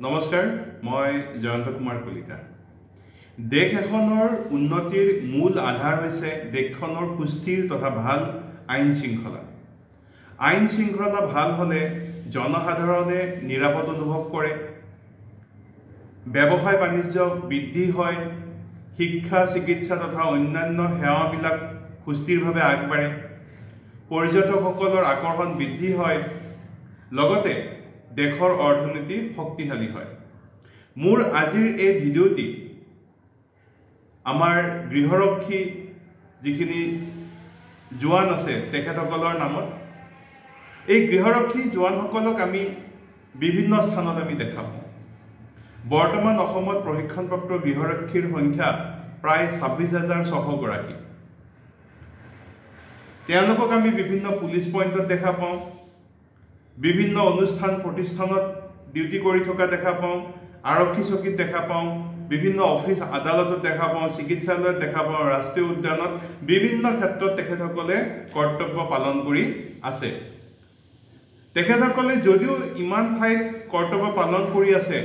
নমস্কাৰ, মই জয়ন্ত কুমাৰ কলিতা। দেশ এখনৰ উন্নতিৰ মূল আধাৰ হৈছে দেশখনৰ সুস্থিৰ তথা ভাল আইন শৃংখলা। আইন শৃংখলা ভাল হ'লে জনসাধাৰণে নিৰাপদ অনুভৱ কৰে, ব্যৱসায় বাণিজ্য বৃদ্ধি হয়, শিক্ষা চিকিৎসা তথা অন্যান্য সেৱাবিলাক সুস্থিৰভাৱে আগবাঢ়ে, পৰ্যটকসকলৰ আকৰ্ষণ বৃদ্ধি হয়, লগতে দেশৰ অৰ্থনীতি শক্তিশালী হয়। মোৰ আজিৰ এই ভিডিঅ'টি আমাৰ গৃহৰক্ষী যিখিনি জোৱান আছে তেখেতসকলৰ নামত। এই গৃহৰক্ষী জোৱানসকলক আমি বিভিন্ন স্থানত আমি দেখা পাওঁ। বৰ্তমান অসমত প্ৰশিক্ষণপ্ৰাপ্ত গৃহৰক্ষীৰ সংখ্যা প্ৰায় 26,600 গৰাকী। তেওঁলোকক আমি বিভিন্ন পুলিচ পইণ্টত দেখা পাওঁ, বিভিন্ন অনুষ্ঠান প্ৰতিষ্ঠানত ডিউটি কৰি থকা দেখা পাওঁ, আৰক্ষী চকীত দেখা পাওঁ, বিভিন্ন অফিচ আদালতত দেখা পাওঁ, চিকিৎসালয়ত দেখা পাওঁ, ৰাষ্ট্ৰীয় উদ্যানত বিভিন্ন ক্ষেত্ৰত তেখেতসকলে কৰ্তব্য পালন কৰি আছে। তেখেতসকলে যদিও ইমান ঠাইত কৰ্তব্য পালন কৰি আছে,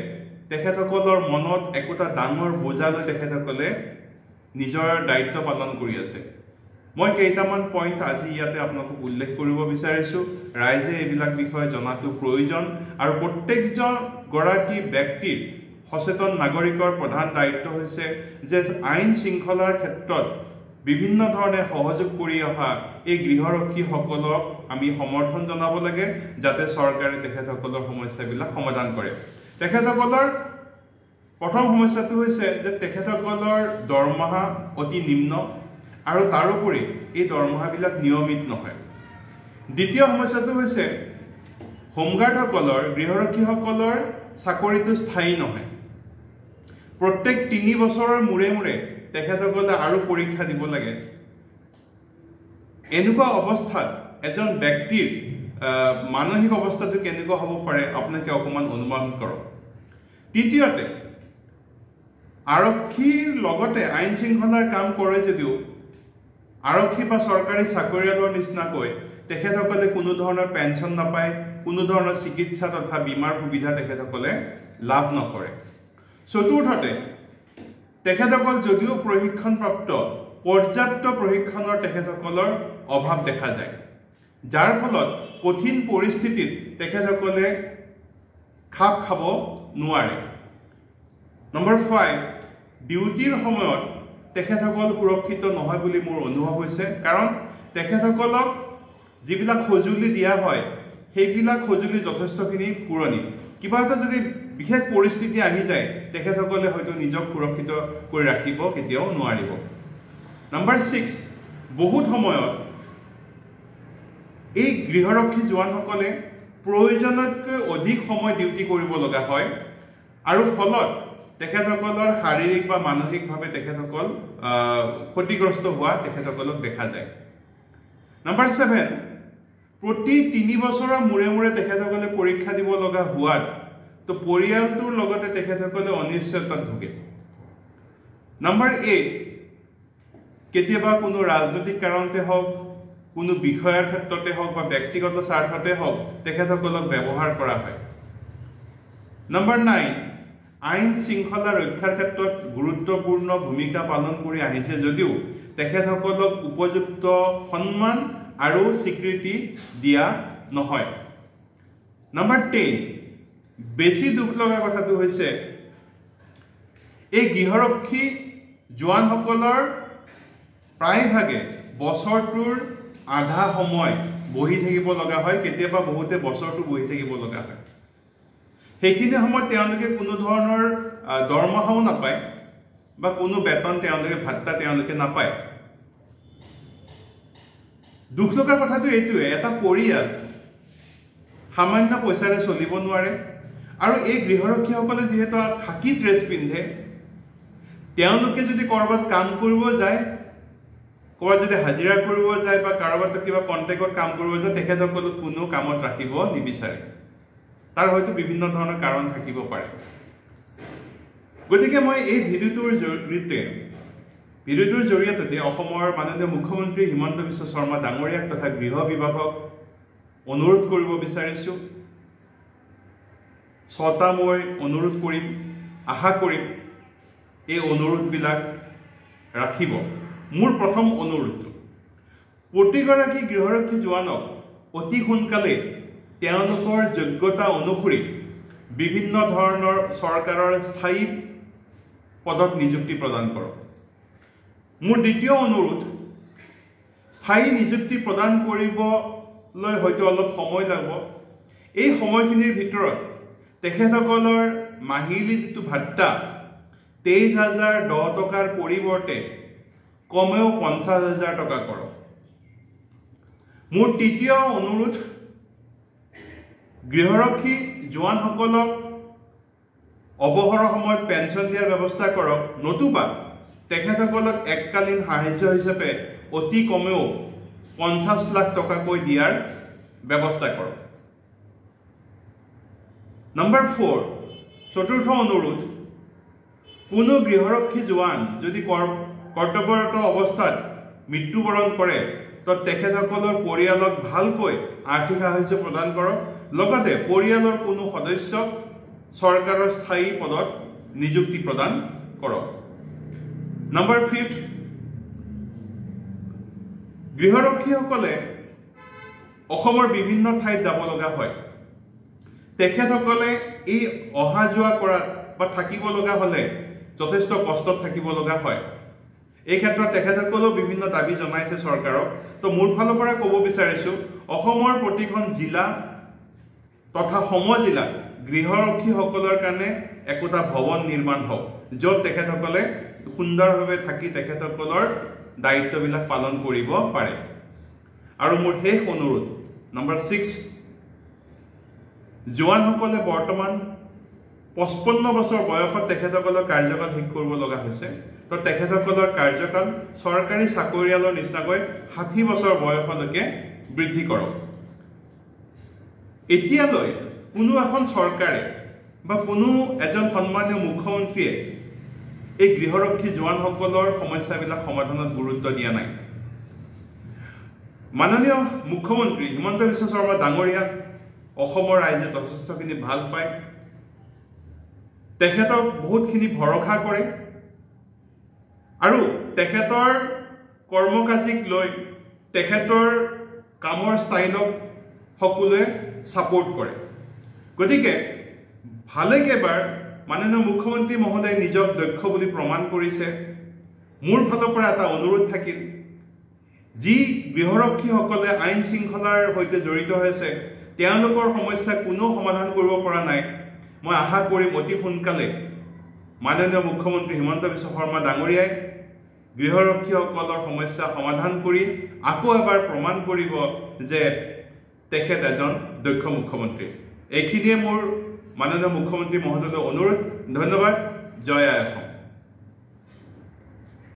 তেখেতসকলৰ মনত একোটা ডাঙৰ বোজা লৈ তেখেতসকলে নিজৰ দায়িত্ব পালন কৰি আছে। মই কেইটামান পইণ্ট আজি ইয়াতে আপোনালোকক উল্লেখ কৰিব বিচাৰিছোঁ। ৰাইজে এইবিলাক বিষয়ে জনাটো প্ৰয়োজন আৰু প্ৰত্যেকজন গৰাকী ব্যক্তিৰ সচেতন নাগৰিকৰ প্ৰধান দায়িত্ব হৈছে যে আইন শৃংখলাৰ ক্ষেত্ৰত বিভিন্ন ধৰণে সহযোগ কৰি অহা এই গৃহৰক্ষীসকলক আমি সমৰ্থন জনাব লাগে, যাতে চৰকাৰে তেখেতসকলৰ সমস্যাবিলাক সমাধান কৰে। তেখেতসকলৰ প্ৰথম সমস্যাটো হৈছে যে তেখেতসকলৰ দৰমহা অতি নিম্ন আৰু তাৰোপৰি এই দৰমহাবিলাক নিয়মিত নহয়। দ্বিতীয় সমস্যাটো হৈছে হোমগাৰ্ডসকলৰ গৃহৰক্ষীসকলৰ চাকৰিটো স্থায়ী নহয়। প্ৰত্যেক 3 বছৰৰ মূৰে মূৰে তেখেতসকলে আৰু পৰীক্ষা দিব লাগে। এনেকুৱা অৱস্থাত এজন ব্যক্তিৰ মানসিক অৱস্থাটো কেনেকুৱা হ'ব পাৰে আপোনালোকে অকণমান অনুমান কৰক। তৃতীয়তে, আৰক্ষীৰ লগতে আইন শৃংখলাৰ কাম কৰে যদিও আৰক্ষী বা চৰকাৰী চাকৰিয়ালৰ নিচিনাকৈ তেখেতসকলে কোনো ধৰণৰ পেঞ্চন নাপায়, কোনো ধৰণৰ চিকিৎসা তথা বীমাৰ সুবিধা তেখেতসকলে লাভ নকৰে। চতুৰ্থতে, তেখেতসকল যদিও প্ৰশিক্ষণপ্ৰাপ্ত, পৰ্যাপ্ত প্ৰশিক্ষণৰ তেখেতসকলৰ অভাৱ দেখা যায়, যাৰ ফলত কঠিন পৰিস্থিতিত তেখেতসকলে খাপ খাব নোৱাৰে। নম্বৰ 5, ডিউটিৰ সময়ত তেখেতসকল সুৰক্ষিত নহয় বুলি মোৰ অনুভৱ হৈছে, কাৰণ তেখেতসকলক যিবিলাক সঁজুলি দিয়া হয় সেইবিলাক সঁজুলি যথেষ্টখিনি পুৰণি। কিবা এটা যদি বিশেষ পৰিস্থিতি আহি যায়, তেখেতসকলে হয়তো নিজক সুৰক্ষিত কৰি ৰাখিব কেতিয়াও নোৱাৰিব। নম্বৰ 6, বহুত সময়ত এই গৃহৰক্ষী জোৱানসকলে প্ৰয়োজনতকৈ অধিক সময় ডিউটি কৰিব লগা হয় আৰু ফলত তেখেতসকলৰ শাৰীৰিক বা মানসিকভাৱে তেখেতসকল ক্ষতিগ্ৰস্ত হোৱা তেখেতসকলক দেখা যায়। নম্বৰ 7, প্ৰতি 3 বছৰৰ মূৰে মূৰে তেখেতসকলে পৰীক্ষা দিব লগা হোৱাত তো পৰিয়ালটোৰ লগতে তেখেতসকলে অনিশ্চয়তাত ভোগে। নম্বৰ 8, কেতিয়াবা কোনো ৰাজনৈতিক কাৰণতে হওক, কোনো বিষয়ৰ ক্ষেত্ৰতে হওক বা ব্যক্তিগত স্বাৰ্থতে হওক তেখেতসকলক ব্যৱহাৰ কৰা হয়। নম্বৰ 9, আইন শৃংখলা ৰক্ষাৰ ক্ষেত্ৰত গুৰুত্বপূৰ্ণ ভূমিকা পালন কৰি আহিছে যদিও তেখেতসকলক উপযুক্ত সন্মান আৰু স্বীকৃতি দিয়া নহয়। নম্বৰ 10, বেছি দুখ লগা কথাটো হৈছে এই গৃহৰক্ষী জোৱানসকলৰ প্ৰায়ভাগে বছৰটোৰ আধা সময় বহি থাকিব লগা হয়, কেতিয়াবা বহুতে বছৰটো বহি থাকিব লগা হয়। সেইখিনি সময়ত তেওঁলোকে কোনো ধৰণৰ দৰমহাও নাপায় বা কোনো বেতন তেওঁলোকে ভাত্তা তেওঁলোকে নাপায়। দুখ লগা কথাটো এইটোৱে, এটা পৰিয়াল সামান্য পইচাৰে চলিব নোৱাৰে আৰু এই গৃহৰক্ষীসকলে যিহেতু খাকী ড্ৰেছ পিন্ধে, তেওঁলোকে যদি ক'ৰবাত কাম কৰিব যায়, ক'ৰবাত যদি হাজিৰা কৰিব যায় বা কাৰোবাত কিবা কণ্ট্ৰেক্টত কাম কৰিব যায়, তেখেতসকলক কোনো কামত ৰাখিব নিবিচাৰে। তাৰ হয়তো বিভিন্ন ধৰণৰ কাৰণ থাকিব পাৰে। গতিকে মই এই ভিডিঅ'টোৰ জৰিয়তে অসমৰ মাননীয় মুখ্যমন্ত্ৰী হিমন্ত বিশ্ব শৰ্মা ডাঙৰীয়াক তথা গৃহ বিভাগক অনুৰোধ কৰিব বিচাৰিছোঁ ছটা মই অনুৰোধ কৰিম, আশা কৰিম এই অনুৰোধবিলাক ৰাখিব। মোৰ প্ৰথম অনুৰোধটো প্ৰতিগৰাকী গৃহৰক্ষী জোৱানক অতি সোনকালে তেওঁলোকৰ যোগ্যতা অনুসৰি বিভিন্ন ধৰণৰ চৰকাৰৰ স্থায়ী পদত নিযুক্তি প্ৰদান কৰক। মোৰ দ্বিতীয় অনুৰোধ, স্থায়ী নিযুক্তি প্ৰদান কৰিবলৈ হয়তো অলপ সময় লাগিব। এই সময়খিনিৰ ভিতৰত তেখেতসকলৰ মাহিলী যিটো ভাত্তা 23,010 টকাৰ পৰিৱৰ্তে কমেও 50,000 টকা কৰক। মোৰ তৃতীয় অনুৰোধ, গৃহৰক্ষী জোৱানসকলক অৱসৰৰ সময়ত পেঞ্চন দিয়াৰ ব্যৱস্থা কৰক, নতুবা তেখেতসকলক এককালীন সাহায্য হিচাপে অতি কমেও 50 লাখ টকাকৈ দিয়াৰ ব্যৱস্থা কৰক। নম্বৰ 4, চতুৰ্থ অনুৰোধ, কোনো গৃহৰক্ষী জোৱান যদি কৰ্তব্যৰত অৱস্থাত মৃত্যুবৰণ কৰে তো তেখেতসকলৰ পৰিয়ালক ভালকৈ আৰ্থিক সাহায্য প্ৰদান কৰক, লগতে পৰিয়ালৰ কোনো সদস্যক চৰকাৰৰ স্থায়ী পদত নিযুক্তি প্ৰদান কৰক। নম্বৰ 5, গৃহৰক্ষীসকলে অসমৰ বিভিন্ন ঠাইত যাব লগা হয়। তেখেতসকলে এই অহা যোৱা কৰাত বা থাকিব লগা হ'লে যথেষ্ট কষ্টত থাকিব লগা হয়। এই ক্ষেত্ৰত তেখেতসকলেও বিভিন্ন দাবী জনাইছে চৰকাৰক। তো মোৰ ফালৰ পৰা ক'ব বিচাৰিছোঁ, অসমৰ প্ৰতিখন জিলা তথা সমজিলাত গৃহৰক্ষীসকলৰ কাৰণে একোটা ভৱন নিৰ্মাণ হওক, য'ত তেখেতসকলে সুন্দৰভাৱে থাকি তেখেতসকলৰ দায়িত্ববিলাক পালন কৰিব পাৰে। আৰু মোৰ শেষ অনুৰোধ, নম্বৰ 6, জোৱানসকলে বৰ্তমান 55 বছৰ বয়সত তেখেতসকলৰ কাৰ্যকাল শেষ কৰিব লগা হৈছে। তো তেখেতসকলৰ কাৰ্যকাল চৰকাৰী চাকৰিয়ালৰ নিচিনাকৈ 60 বছৰ বয়সলৈকে বৃদ্ধি কৰক। এতিয়ালৈ কোনো এখন চৰকাৰে বা কোনো এজন সন্মানীয় মুখ্যমন্ত্ৰীয়ে এই গৃহৰক্ষী জোৱানসকলৰ সমস্যাবিলাক সমাধানত গুৰুত্ব দিয়া নাই। মাননীয় মুখ্যমন্ত্ৰী হিমন্ত বিশ্ব শৰ্মা ডাঙৰীয়াক অসমৰ ৰাইজে যথেষ্টখিনি ভাল পায়, তেখেতক বহুতখিনি ভৰসা কৰে আৰু তেখেতৰ কৰ্মকাজীক লৈ তেখেতৰ কামৰ ষ্টাইলক সকলোৱে ছাপোৰ্ট কৰে। গতিকে ভালেকেইবাৰ মাননীয় মুখ্যমন্ত্ৰী মহোদয়ে নিজক দক্ষ বুলি প্ৰমাণ কৰিছে। মোৰ ফালৰ পৰা এটা অনুৰোধ থাকিল, যি গৃহৰক্ষীসকলে আইন শৃংখলাৰ সৈতে জড়িত হৈছে তেওঁলোকৰ সমস্যা কোনো সমাধান কৰিব পৰা নাই। মই আশা কৰিম অতি সোনকালে মাননীয় মুখ্যমন্ত্ৰী হিমন্ত বিশ্ব শৰ্মা ডাঙৰীয়াই গৃহৰক্ষীসকলৰ সমস্যা সমাধান কৰি আকৌ এবাৰ প্ৰমাণ কৰিব যে তেখেত এজন দক্ষ মুখ্যমন্ত্ৰী। এইখিনিয়ে মোৰ মাননীয় মুখ্যমন্ত্ৰী মহোদয়লৈ অনুৰোধ। ধন্যবাদ। জয় আই অসম।